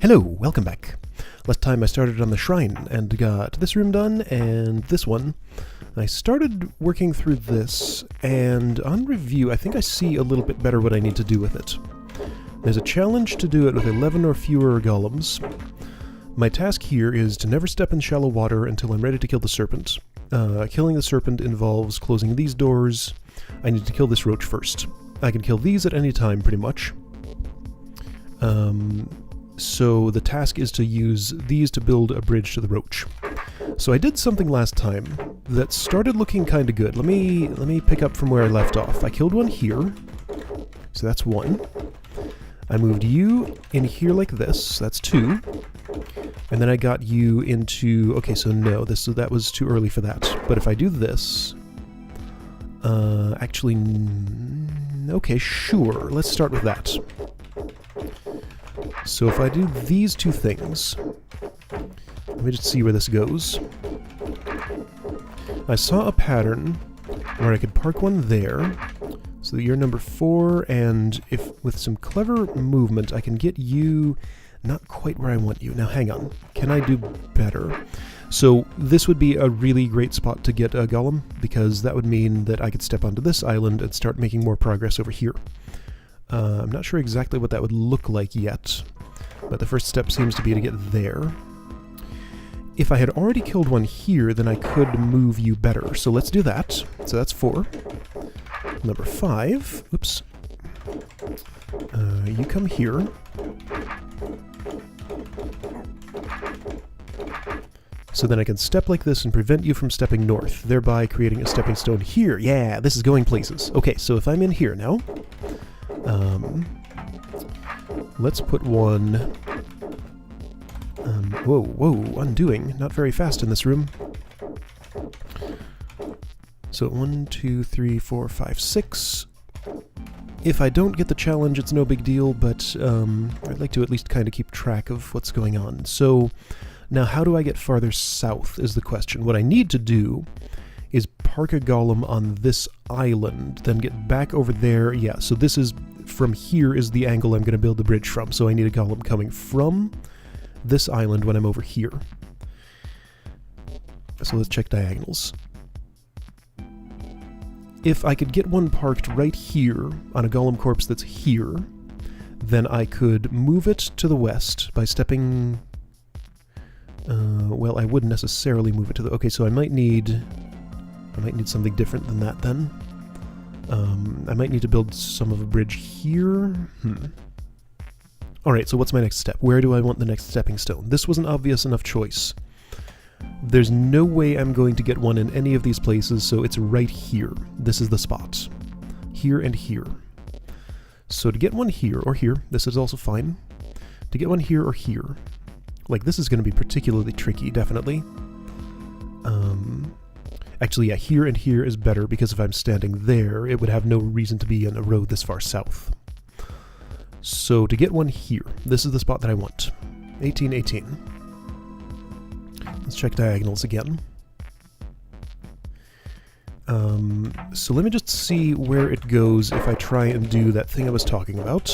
Hello, welcome back. Last time I started on the shrine and got this room done and this one. I started working through this, and on review I think I see a little bit better what I need to do with it. There's a challenge to do it with 11 or fewer golems. My task here is to never step in shallow water until I'm ready to kill the serpent. Killing the serpent involves closing these doors. I need to kill this roach first. I can kill these at any time, pretty much. So the task is to use these to build a bridge to the roach. So I did something last time that started looking kind of good. Let me pick up from where I left off. I killed one here, so that's one. I moved you in here like this, that's two. And then I got you into... okay, so no, that was too early for that. But if I do this... actually... okay, sure, let's start with that. So if I do these two things, let me just see where this goes. I saw a pattern where I could park one there, so that you're number 4, and if with some clever movement I can get you not quite where I want you. Now hang on, can I do better? So this would be a really great spot to get a golem, because that would mean that I could step onto this island and start making more progress over here. I'm not sure exactly what that would look like yet, but the first step seems to be to get there. If I had already killed one here, then I could move you better. So let's do that. So that's 4. Number 5. Oops. You come here. So then I can step like this and prevent you from stepping north, thereby creating a stepping stone here. Yeah, this is going places. Okay, so if I'm in here now... let's put one... whoa, undoing. Not very fast in this room. So 1, 2, 3, 4, 5, 6. If I don't get the challenge, it's no big deal, but I'd like to at least kind of keep track of what's going on. So now how do I get farther south is the question. What I need to do is park a golem on this island, then get back over there. Yeah, so this is... from here is the angle I'm going to build the bridge from, so I need a golem coming from this island when I'm over here. So let's check diagonals. If I could get one parked right here on a golem corpse that's here, then I could move it to the west by stepping... well, I wouldn't necessarily move it to the... okay, so I might need something different than that then. I might need to build some of a bridge here. Alright, so what's my next step? Where do I want the next stepping stone? This was an obvious enough choice. There's no way I'm going to get one in any of these places, so it's right here. This is the spot. Here and here. So to get one here, or here, this is also fine. To get one here or here. Like, this is going to be particularly tricky, definitely. Actually, yeah, here and here is better, because if I'm standing there, it would have no reason to be on a road this far south. So to get one here, this is the spot that I want. 18, 18. Let's check diagonals again. So let me just see where it goes if I try and do that thing I was talking about.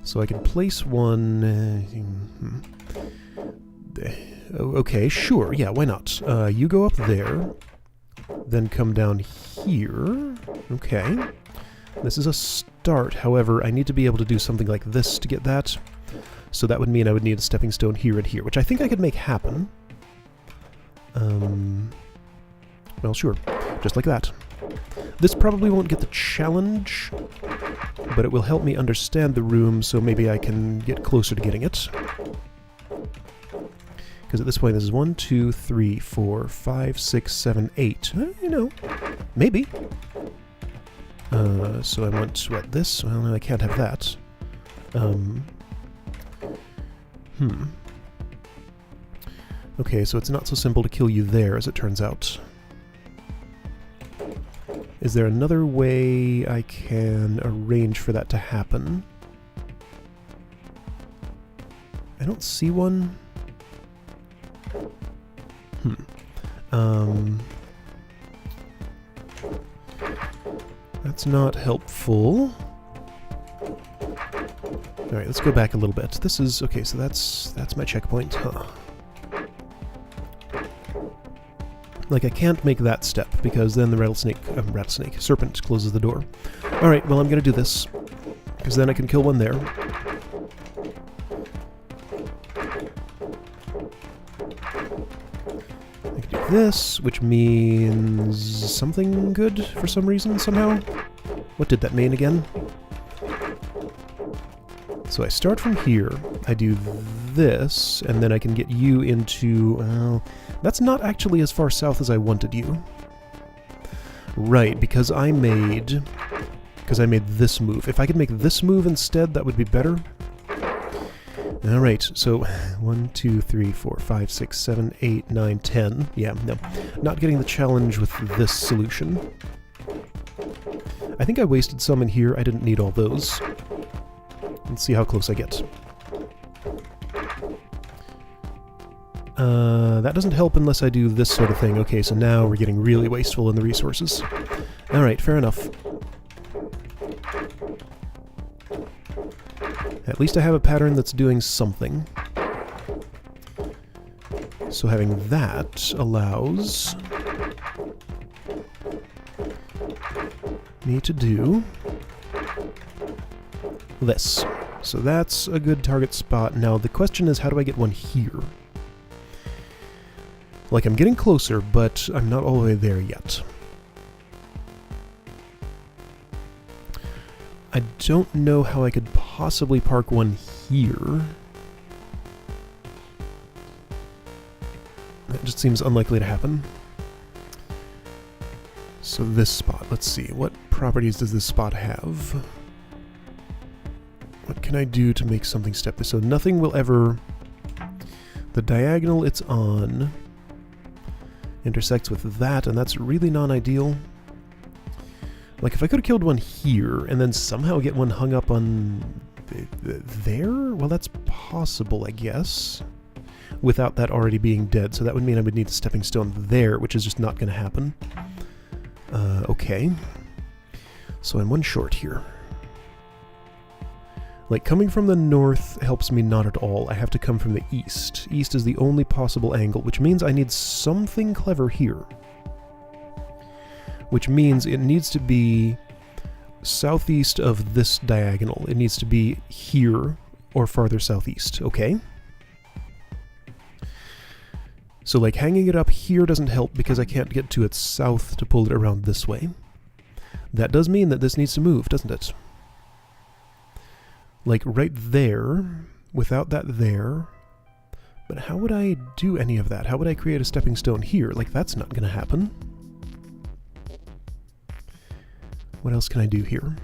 So I can place one... okay, sure, yeah, why not? You go up there, then come down here. Okay. This is a start, however, I need to be able to do something like this to get that. So that would mean I would need a stepping stone here and here, which I think I could make happen. Well, sure, just like that. This probably won't get the challenge, but it will help me understand the room, so maybe I can get closer to getting it. Because at this point, this is 1, 2, 3, 4, 5, 6, 7, 8. You know, maybe. So I want, what, this? Well, no, I can't have that. Okay, so it's not so simple to kill you there, as it turns out. Is there another way I can arrange for that to happen? I don't see one. That's not helpful. Alright, let's go back a little bit. This is... okay, so that's my checkpoint. Huh. Like, I can't make that step, because then the serpent closes the door. Alright, well, I'm gonna do this, because then I can kill one there. I can do this, which means something good for some reason, somehow. What did that mean again? So I start from here, I do this, and then I can get you into... well, that's not actually as far south as I wanted you. Right, because I made this move. If I could make this move instead, that would be better. Alright, so 1, 2, 3, 4, 5, 6, 7, 8, 9, 10. Yeah, no. Not getting the challenge with this solution. I think I wasted some in here. I didn't need all those. Let's see how close I get. That doesn't help unless I do this sort of thing. Okay, so now we're getting really wasteful in the resources. Alright, fair enough. At least I have a pattern that's doing something. So having that allows me to do this. So that's a good target spot. Now the question is, how do I get one here? Like, I'm getting closer, but I'm not all the way there yet. I don't know how I could possibly park one here. That just seems unlikely to happen. So this spot, let's see. What properties does this spot have? What can I do to make something step this? So nothing will ever... the diagonal it's on intersects with that, and that's really non-ideal. Like, if I could have killed one here, and then somehow get one hung up on... there? Well, that's possible, I guess. Without that already being dead, so that would mean I would need a stepping stone there, which is just not going to happen. Okay. So I'm one short here. Like, coming from the north helps me not at all. I have to come from the east. East is the only possible angle, which means I need something clever here. Which means it needs to be southeast of this diagonal. It needs to be here or farther southeast, okay? So, like, hanging it up here doesn't help because I can't get to its south to pull it around this way. That does mean that this needs to move, doesn't it? Like, right there, without that there. But how would I do any of that? How would I create a stepping stone here? Like, that's not going to happen. What else can I do here?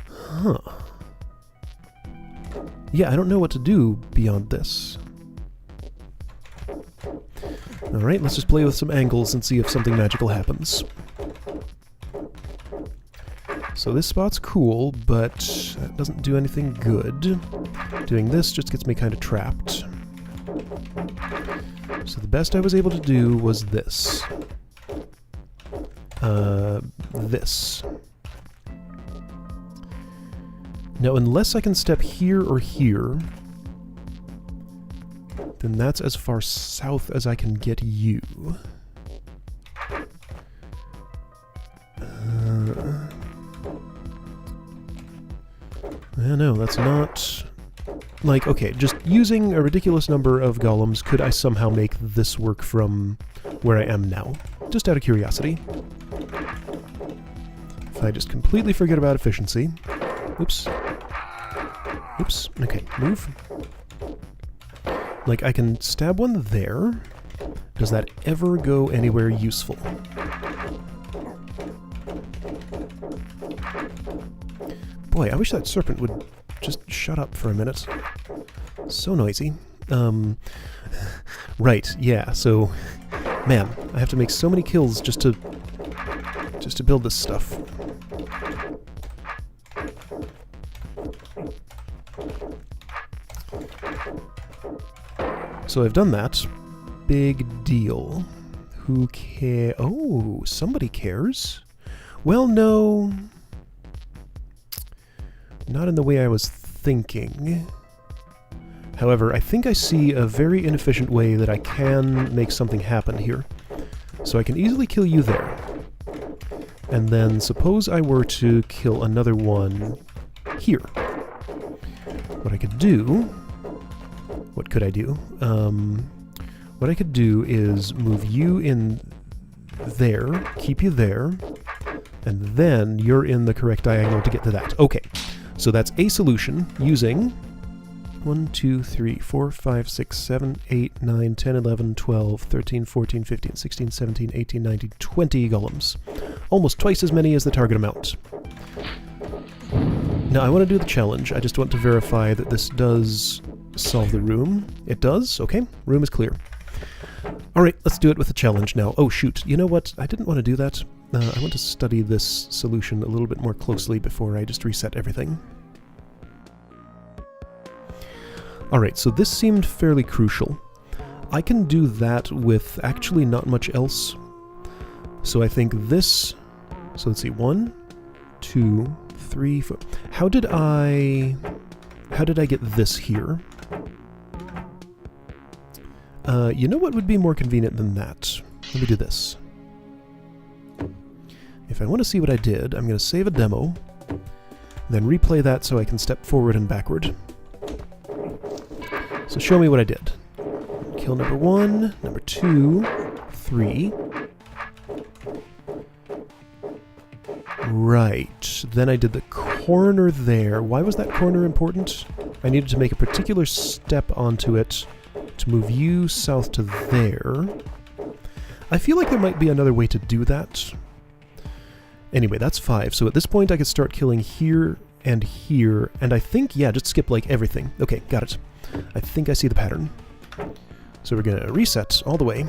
Huh. Yeah, I don't know what to do beyond this. Alright, let's just play with some angles and see if something magical happens. So this spot's cool, but that doesn't do anything good. Doing this just gets me kind of trapped. So the best I was able to do was this. This. Now, unless I can step here or here, then that's as far south as I can get you. No, that's not... Like, okay, just using a ridiculous number of golems, could I somehow make this work from where I am now? Just out of curiosity. If I just completely forget about efficiency... Oops. Oops. Okay, move. Like, I can stab one there. Does that ever go anywhere useful? Boy, I wish that serpent would just shut up for a minute. So noisy. Right, yeah, so... Man, I have to make so many kills just to build this stuff. So I've done that. Big deal. Who cares? Oh, somebody cares. Well, no. Not in the way I was thinking. However, I think I see a very inefficient way that I can make something happen here. So I can easily kill you there. And then suppose I were to kill another one here. What I could do... What could I do? What I could do is move you in there, keep you there, and then you're in the correct diagonal to get to that. Okay, so that's a solution using 1, 2, 3, 4, 5, 6, 7, 8, 9, 10, 11, 12, 13, 14, 15, 16, 17, 18, 19, 20 golems. Almost twice as many as the target amount. Now I want to do the challenge. I just want to verify that this does solve the room. It does? Okay, room is clear. Alright, let's do it with the challenge now. Oh shoot, you know what? I didn't want to do that. I want to study this solution a little bit more closely before I just reset everything. Alright, so this seemed fairly crucial. I can do that with actually not much else. So I think this... So let's see, 1, 2, 3, 4... How did I get this here? You know what would be more convenient than that? Let me do this. If I want to see what I did, I'm going to save a demo, then replay that so I can step forward and backward. So show me what I did. Kill number 1, number 2, 3. Right. Then I did the corner there. Why was that corner important? I needed to make a particular step onto it to move you south to there. I feel like there might be another way to do that. Anyway, that's 5. So at this point I could start killing here, and I think, yeah, just skip like everything. Okay, got it. I think I see the pattern. So we're gonna reset all the way.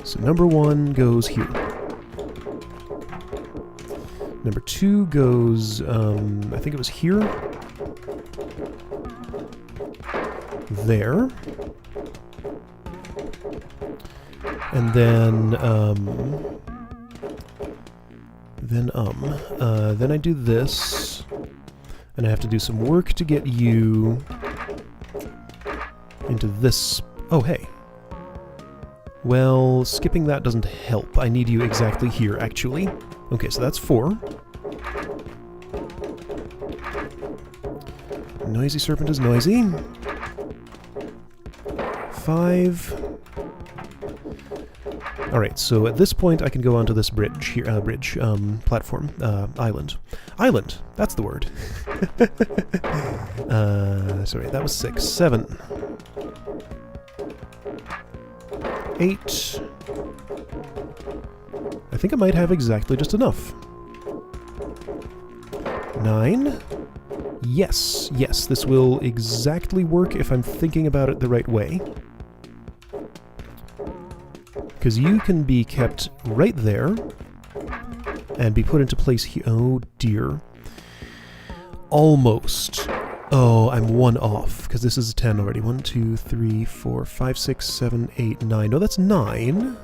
So number 1 goes here. Number 2 goes, I think it was here. There. And then I do this, and I have to do some work to get you into this. Oh, hey. Well, skipping that doesn't help. I need you exactly here, actually. Okay, so that's 4. Noisy serpent is noisy. 5. Alright, so at this point I can go onto this bridge here, platform, island. Island! That's the word. Sorry, that was 6. 7. 8. I think I might have exactly just enough. 9. Yes, yes, this will exactly work if I'm thinking about it the right way. Because you can be kept right there and be put into place here. Oh dear. Almost. Oh, I'm 1 off, because this is a 10 already. 1, 2, 3, 4, 5, 6, 7, 8, 9. No, that's 9.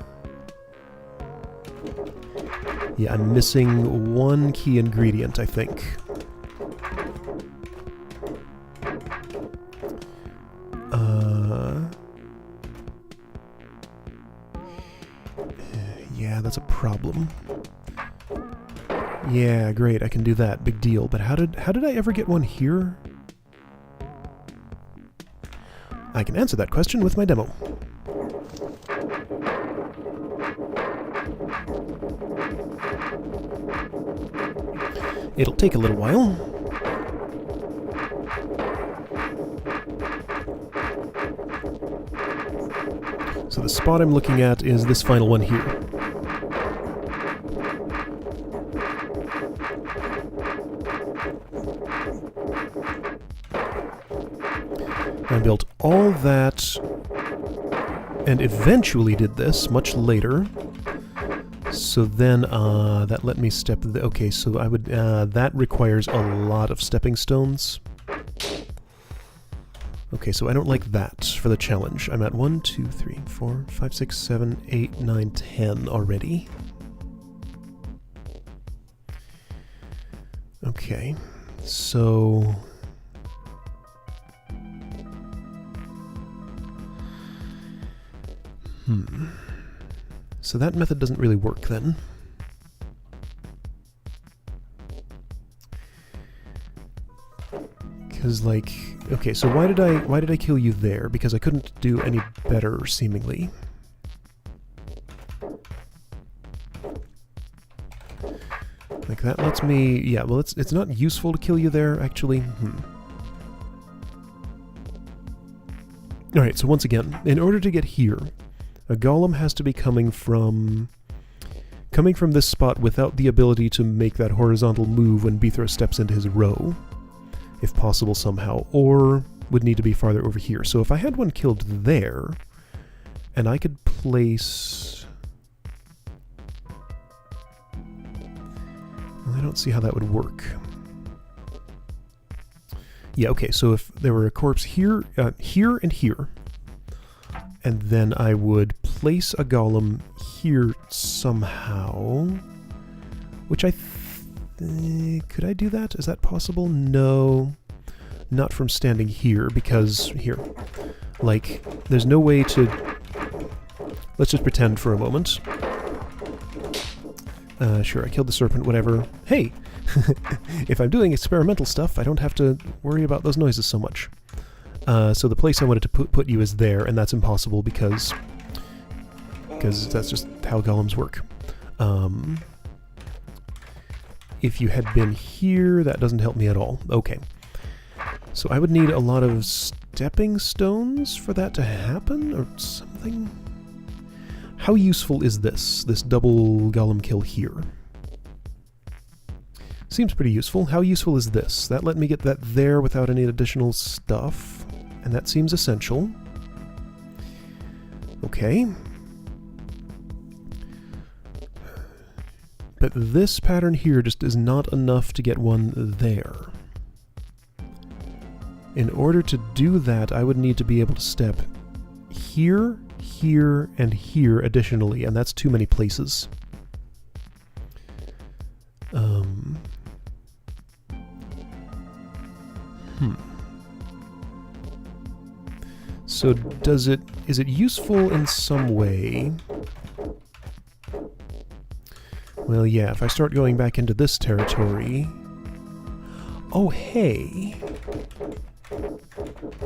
Yeah, I'm missing 1 key ingredient, I think. Yeah, that's a problem. Yeah, great, I can do that. Big deal. But how did I ever get 1 here? I can answer that question with my demo. It'll take a little while. So the spot I'm looking at is this final one here. I built all that, and eventually did this much later. So then, that let me step okay, so I would, that requires a lot of stepping stones. Okay, so I don't like that for the challenge. I'm at 1, 2, 3, 4, 5, 6, 7, 8, 9, 10 already. Okay, so... So that method doesn't really work then. Because, like, okay, so why did I kill you there? Because I couldn't do any better, seemingly. Like, that lets me... Yeah, well, it's not useful to kill you there, actually. Alright, so once again, in order to get here, a golem has to be coming from this spot without the ability to make that horizontal move when Bithra steps into his row, if possible somehow, or would need to be farther over here. So if I had one killed there, and I could place... Well, I don't see how that would work. Yeah, okay, so if there were a corpse here, here and here, and then I would place a golem here somehow, which could I do that? Is that possible? No, not from standing here, because here, like, there's no way to... Let's just pretend for a moment. Sure, I killed the serpent, whatever. Hey! If I'm doing experimental stuff, I don't have to worry about those noises so much. So the place I wanted to put you is there, and that's impossible because that's just how golems work. If you had been here, that doesn't help me at all. Okay. So I would need a lot of stepping stones for that to happen, or something? How useful is this double golem kill here? Seems pretty useful. How useful is this? That let me get that there without any additional stuff, and that seems essential. Okay. But this pattern here just is not enough to get one there. In order to do that, I would need to be able to step here, here, and here additionally, and that's too many places. So is it useful in some way? Well, yeah, if I start going back into this territory... Oh, hey!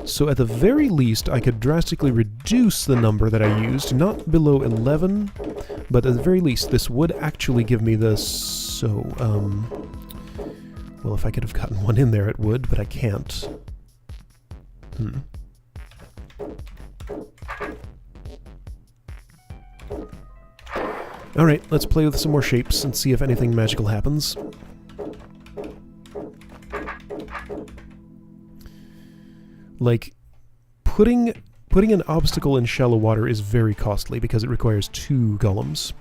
So at the very least, I could drastically reduce the number that I used, not below 11, but at the very least, this would actually give me this, so, well, if I could have gotten one in there, it would, but I can't. Alright, let's play with some more shapes and see if anything magical happens. Like, putting an obstacle in shallow water is very costly because it requires 2 golems.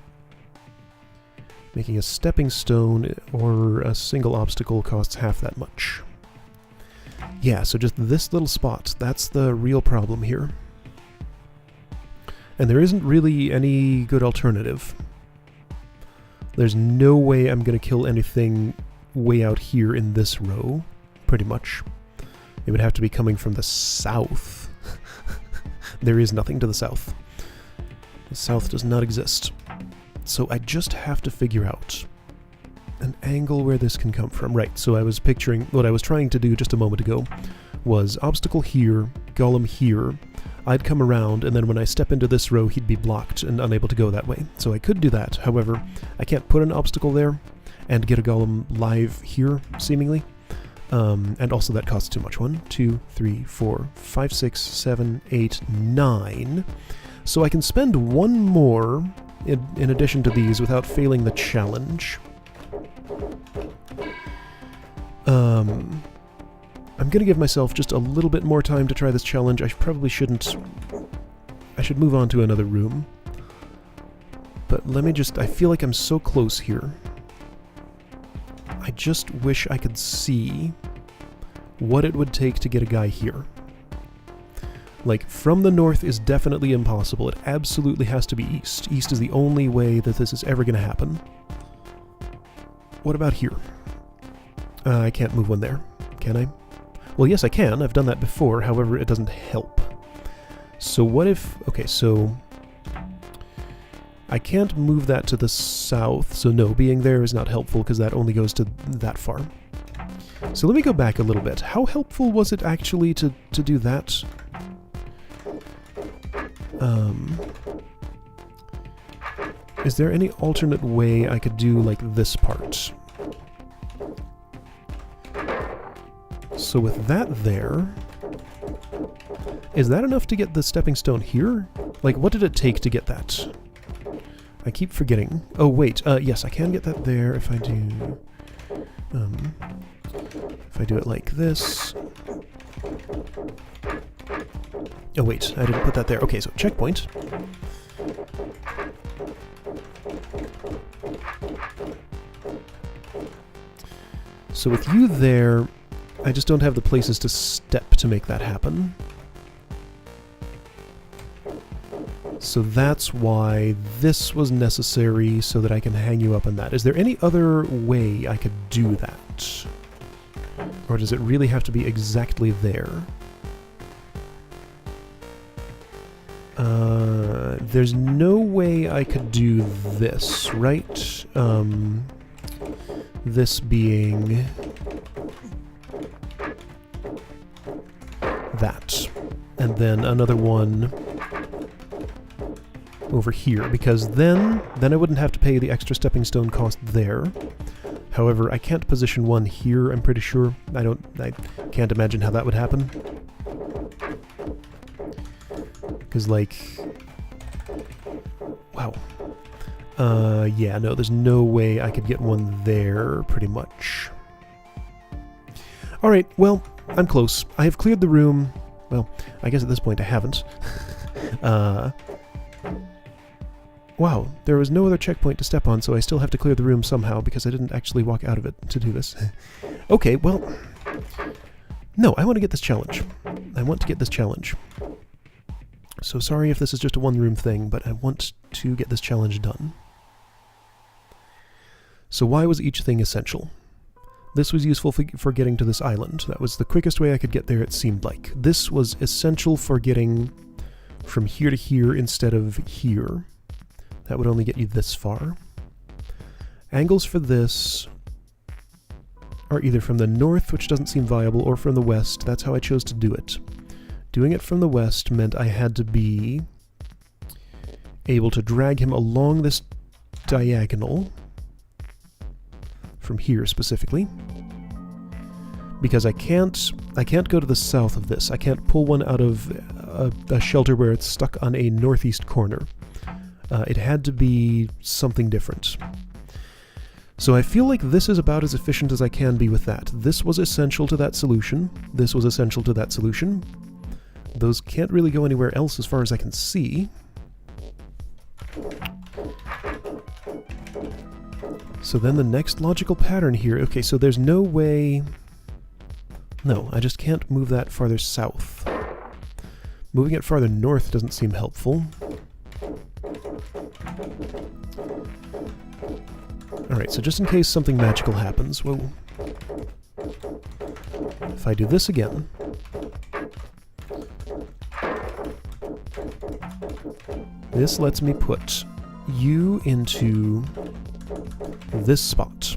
Making a stepping stone or a single obstacle costs half that much. Yeah, so just this little spot, that's the real problem here. And there isn't really any good alternative. There's no way I'm going to kill anything way out here in this row, pretty much. It would have to be coming from the south. There is nothing to the south. The south does not exist. So I just have to figure out an angle where this can come from. Right, so I was picturing, what I was trying to do just a moment ago was obstacle here, golem here. I'd come around, and then when I step into this row, he'd be blocked and unable to go that way. So I could do that. However, I can't put an obstacle there and get a golem live here, seemingly. And also that costs too much. 1, 2, 3, 4, 5, 6, 7, 8, 9. So I can spend one more in addition to these without failing the challenge. I'm gonna give myself just a little bit more time to try this challenge. I probably shouldn't... I should move on to another room. But let me just... I feel like I'm so close here. I just wish I could see what it would take to get a guy here. Like, from the north is definitely impossible. It absolutely has to be east. East is the only way that this is ever going to happen. What about here? I can't move one there, can I? Well, yes, I can. I've done that before. However, it doesn't help. So what if... Okay, so... I can't move that to the south, so no, being there is not helpful because that only goes to that far. So let me go back a little bit. How helpful was it actually to do that? Is there any alternate way I could do, like, this part? So with that there... Is that enough to get the stepping stone here? Like, what did it take to get that? I keep forgetting. Oh, wait. Yes, I can get that there if I do... if I do it like this... Oh, wait. I didn't put that there. Okay, so checkpoint. So with you there, I just don't have the places to step to make that happen. So that's why this was necessary, so that I can hang you up on that. Is there any other way I could do that? Or does it really have to be exactly there? There's no way I could do this, right? This being... that. And then another one... over here, because then I wouldn't have to pay the extra stepping stone cost there. However, I can't position one here, I'm pretty sure. I can't imagine how that would happen. Because, like... Wow. Yeah, no, there's no way I could get one there, pretty much. Alright, well, I'm close. I have cleared the room. Well, I guess at this point I haven't. Wow, there was no other checkpoint to step on, so I still have to clear the room somehow, because I didn't actually walk out of it to do this. Okay, well... No, I want to get this challenge. I want to get this challenge. So sorry if this is just a one-room thing, but I want to get this challenge done. So why was each thing essential? This was useful for getting to this island. That was the quickest way I could get there, it seemed like. This was essential for getting from here to here instead of here. That would only get you this far. Angles for this are either from the north, which doesn't seem viable, or from the west. That's how I chose to do it. Doing it from the west meant I had to be able to drag him along this diagonal, from here specifically, because I can't go to the south of this. I can't pull one out of a shelter where it's stuck on a northeast corner. It had to be something different. So I feel like this is about as efficient as I can be with that. This was essential to that solution. This was essential to that solution. Those can't really go anywhere else as far as I can see. So then the next logical pattern here... Okay, so there's no way... No, I just can't move that farther south. Moving it farther north doesn't seem helpful. Alright, so just in case something magical happens, well... If I do this again... This lets me put you into this spot.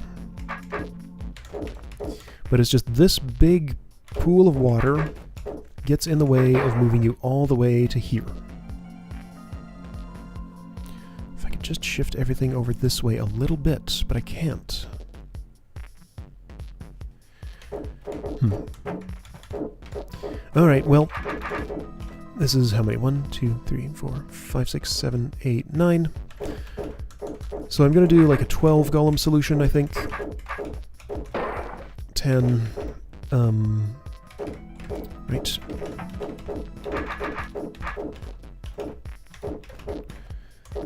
But it's just this big pool of water gets in the way of moving you all the way to here. If I could just shift everything over this way a little bit, but I can't. Alright, well... This is how many? 1, 2, 3, 4, 5, 6, 7, 8, 9. So I'm going to do like a 12 golem solution, I think. 10. Right.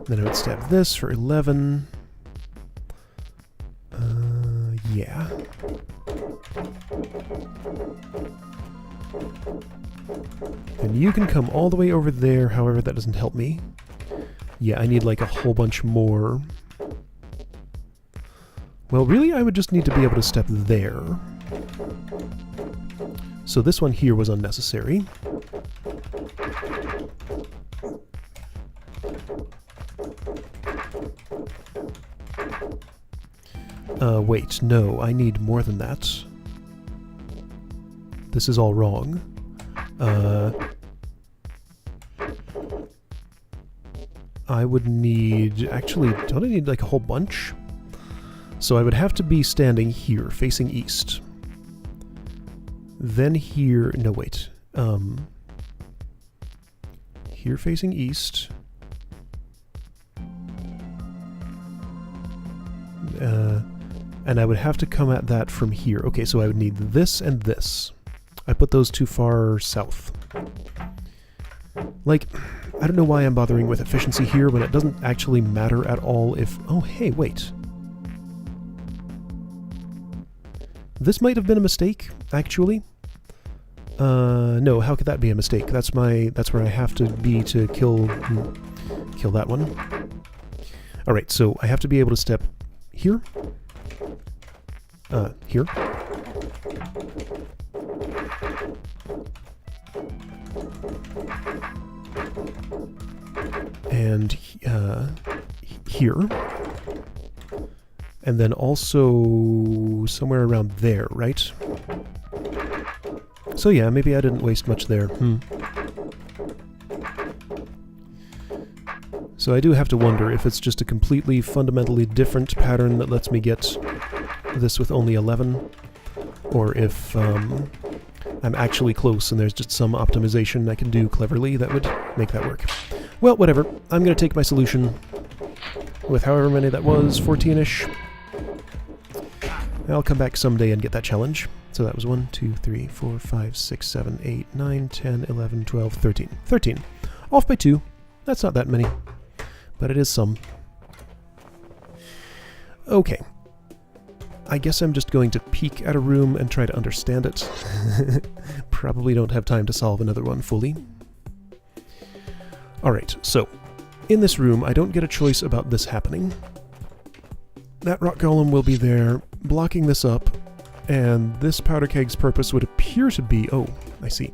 Then I would stab this for 11. Yeah. And you can come all the way over there, however that doesn't help me. Yeah, I need like a whole bunch more. Well, really I would just need to be able to step there. So this one here was unnecessary. Wait, no, I need more than that. This is all wrong. I would need... Actually, don't I need like a whole bunch? So I would have to be standing here, facing east. Then here... No, wait. Here facing east. And I would have to come at that from here. Okay, so I would need this and this. I put those too far south. Like, I don't know why I'm bothering with efficiency here when it doesn't actually matter at all if... Oh, hey, wait. This might have been a mistake, actually. No, how could that be a mistake? That's where I have to be to kill that one. Alright, so I have to be able to step here. Here. And here. And then also somewhere around there, right? So yeah, maybe I didn't waste much there. So I do have to wonder if it's just a completely fundamentally different pattern that lets me get this with only 11, or if I'm actually close and there's just some optimization I can do cleverly that would make that work. Well, whatever. I'm going to take my solution with however many that was, 14-ish. I'll come back someday and get that challenge. So that was 1, 2, 3, 4, 5, 6, 7, 8, 9, 10, 11, 12, 13. 13. Off by 2. That's not that many, but it is some. Okay. I guess I'm just going to peek at a room and try to understand it. Probably don't have time to solve another one fully. Alright, so, in this room, I don't get a choice about this happening. That rock golem will be there, blocking this up, and this powder keg's purpose would appear to be... Oh, I see.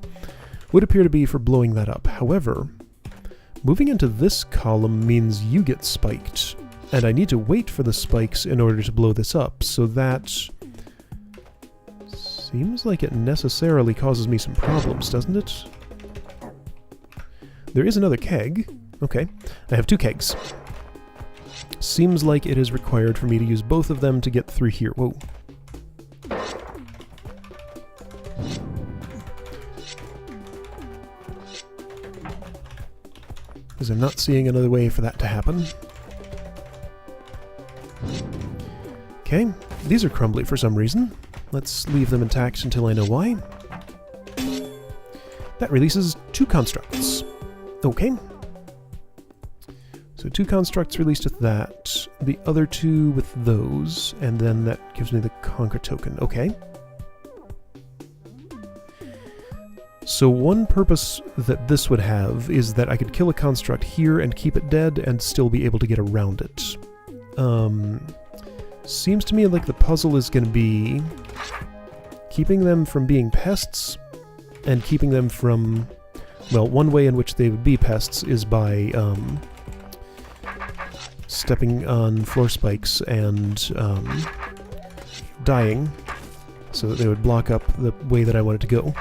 Would appear to be for blowing that up. However, moving into this column means you get spiked, and I need to wait for the spikes in order to blow this up, so that seems like it necessarily causes me some problems, doesn't it? There is another keg. Okay, I have 2 kegs. Seems like it is required for me to use both of them to get through here. Whoa. Because I'm not seeing another way for that to happen. Okay, these are crumbly for some reason. Let's leave them intact until I know why. That releases 2 constructs. Okay. So 2 constructs released with that, the other 2 with those, and then that gives me the conquer token. Okay. So one purpose that this would have is that I could kill a construct here and keep it dead and still be able to get around it. Seems to me like the puzzle is going to be keeping them from being pests and keeping them from... Well, one way in which they would be pests is by stepping on floor spikes and dying so that they would block up the way that I want it to go.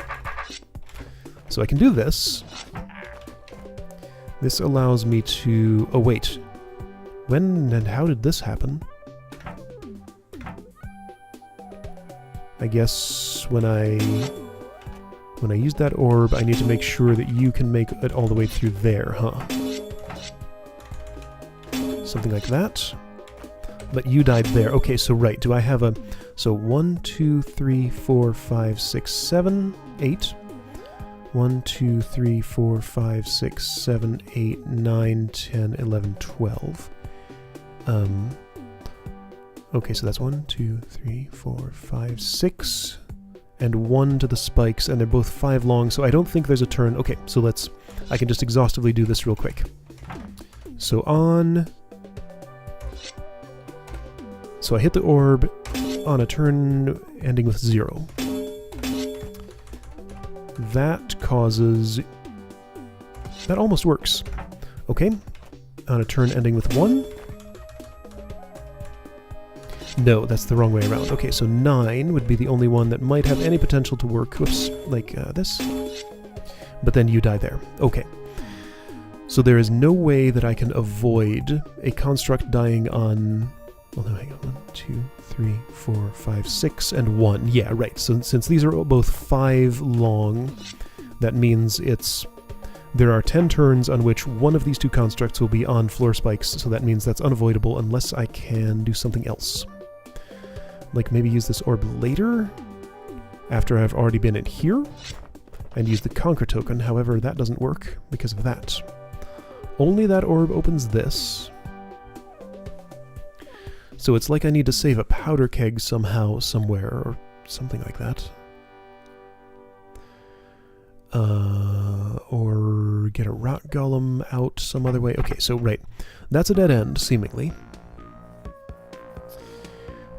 So I can do this. This allows me to... Oh, wait. When and how did this happen? I guess when I use that orb, I need to make sure that you can make it all the way through there, huh? Something like that. But you died there. Okay, so right, do I have a... So 1, 2, 3, 4, 5, 6, 7, 8. 1, 2, 3, 4, 5, 6, 7, 8, 9, 10, 11, 12. Okay, so that's 1, 2, 3, 4, 5, 6, and 1 to the spikes, and they're both 5 long, so I don't think there's a turn. Okay, so I can just exhaustively do this real quick. So I hit the orb, on a turn ending with 0. That causes... That almost works. Okay. On a turn ending with 1. No, that's the wrong way around. Okay, so 9 would be the only one that might have any potential to work. Whoops, like this. But then you die there. Okay. So there is no way that I can avoid a construct dying on... Well, no, hang on. 1, 2, 3, 4, 5, 6, and 1. Yeah, right. So since these are both 5 long, that means it's... There are 10 turns on which one of these two constructs will be on floor spikes, so that means that's unavoidable unless I can do something else. Like maybe use this orb later, after I've already been in here, and use the Conquer token. However, that doesn't work because of that. Only that orb opens this. So it's like I need to save a powder keg somehow, somewhere, or something like that. Or get a rock golem out some other way. Okay, so right. That's a dead end, seemingly.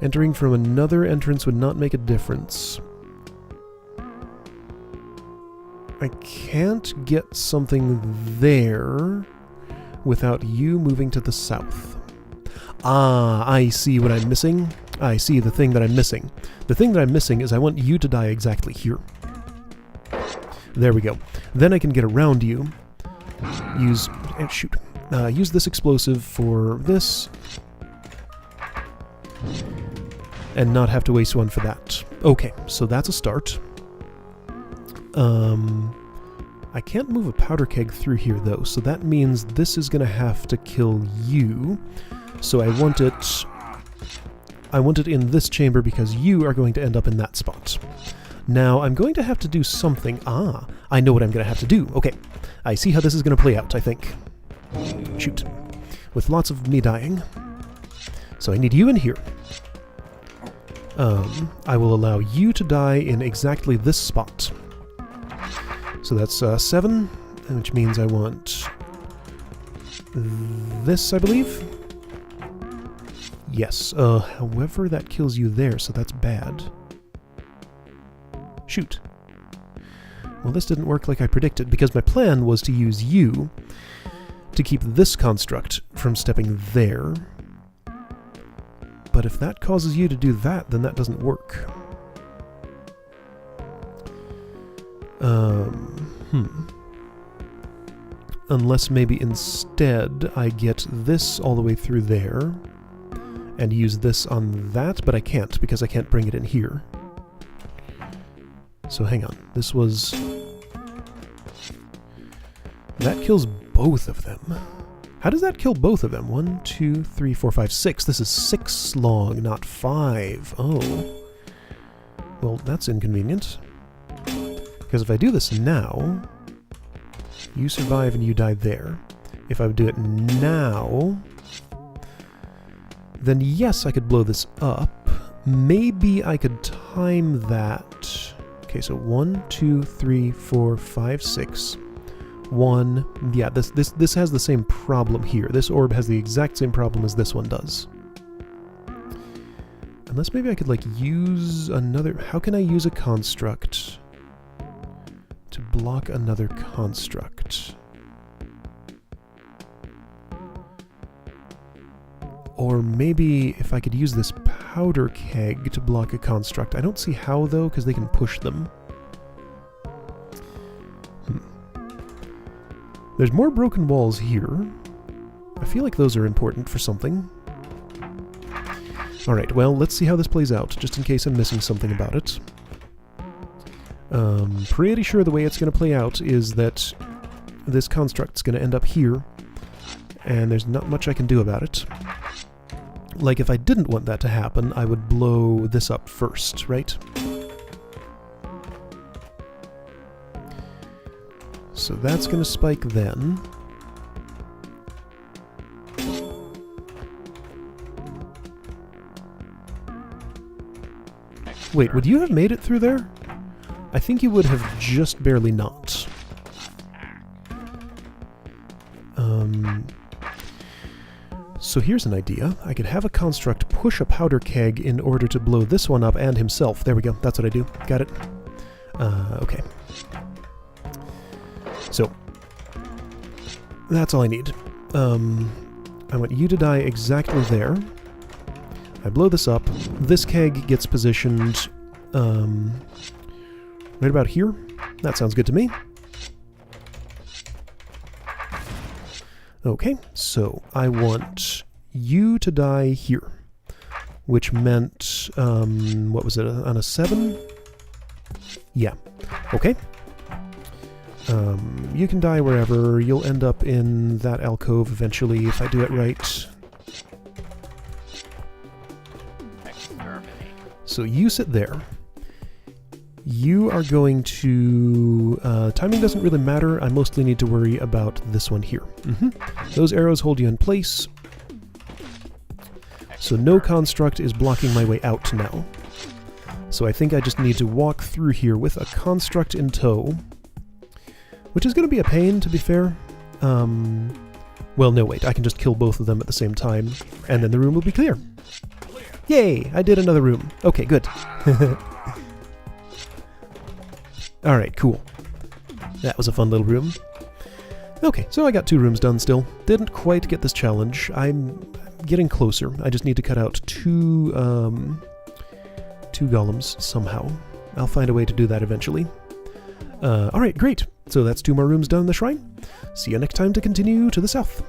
Entering from another entrance would not make a difference. I can't get something there without you moving to the south. Ah, I see what I'm missing. I see the thing that I'm missing. The thing that I'm missing is I want you to die exactly here. There we go. Then I can get around you. Use... shoot. Use this explosive for this. And not have to waste one for that. Okay, so that's a start. I can't move a powder keg through here, though, so that means this is going to have to kill you. So I want it in this chamber because you are going to end up in that spot. Now, I'm going to have to do something. Ah, I know what I'm going to have to do. Okay, I see how this is going to play out, I think. Shoot. With lots of me dying. So I need you in here. I will allow you to die in exactly this spot. So that's 7, which means I want this, I believe. Yes, however, that kills you there, so that's bad. Shoot. Well, this didn't work like I predicted, because my plan was to use you to keep this construct from stepping there. But if that causes you to do that, then that doesn't work. Unless maybe instead I get this all the way through there and use this on that, but I can't because I can't bring it in here. So hang on, this was... That kills both of them. How does that kill both of them? 1, 2, 3, 4, 5, 6. This is 6 long, not 5. Oh. Well, that's inconvenient. Because if I do this now, you survive and you die there. If I would do it now, then yes, I could blow this up. Maybe I could time that. Okay, so 1, 2, 3, 4, 5, 6. 1. Yeah, this has the same problem here. This orb has the exact same problem as this one does. Unless maybe I could, like, use another... How can I use a construct to block another construct? Or maybe if I could use this powder keg to block a construct. I don't see how, though, because they can push them. There's more broken walls here. I feel like those are important for something. Alright, well, let's see how this plays out, just in case I'm missing something about it. Pretty sure the way it's going to play out is that this construct's going to end up here, and there's not much I can do about it. Like, if I didn't want that to happen, I would blow this up first, right? So that's going to spike then. Wait, would you have made it through there? I think you would have just barely not. So here's an idea. I could have a construct push a powder keg in order to blow this one up and himself. There we go. That's what I do. Got it. Okay. So, that's all I need. I want you to die exactly there. I blow this up. This keg gets positioned right about here. That sounds good to me. Okay, so I want you to die here, which meant, what was it, on a 7? Yeah, okay. You can die wherever. You'll end up in that alcove eventually if I do it right. So you sit there. You are going to... timing doesn't really matter. I mostly need to worry about this one here. Those arrows hold you in place. So no construct is blocking my way out now. So I think I just need to walk through here with a construct in tow. Which is going to be a pain, to be fair. Well, no, wait. I can just kill both of them at the same time. And then the room will be clear. Yay! I did another room. Okay, good. Alright, cool. That was a fun little room. Okay, so I got 2 rooms done still. Didn't quite get this challenge. I'm getting closer. I just need to cut out 2 golems somehow. I'll find a way to do that eventually. Alright, great. So that's 2 more rooms done in the shrine. See you next time to continue to the south.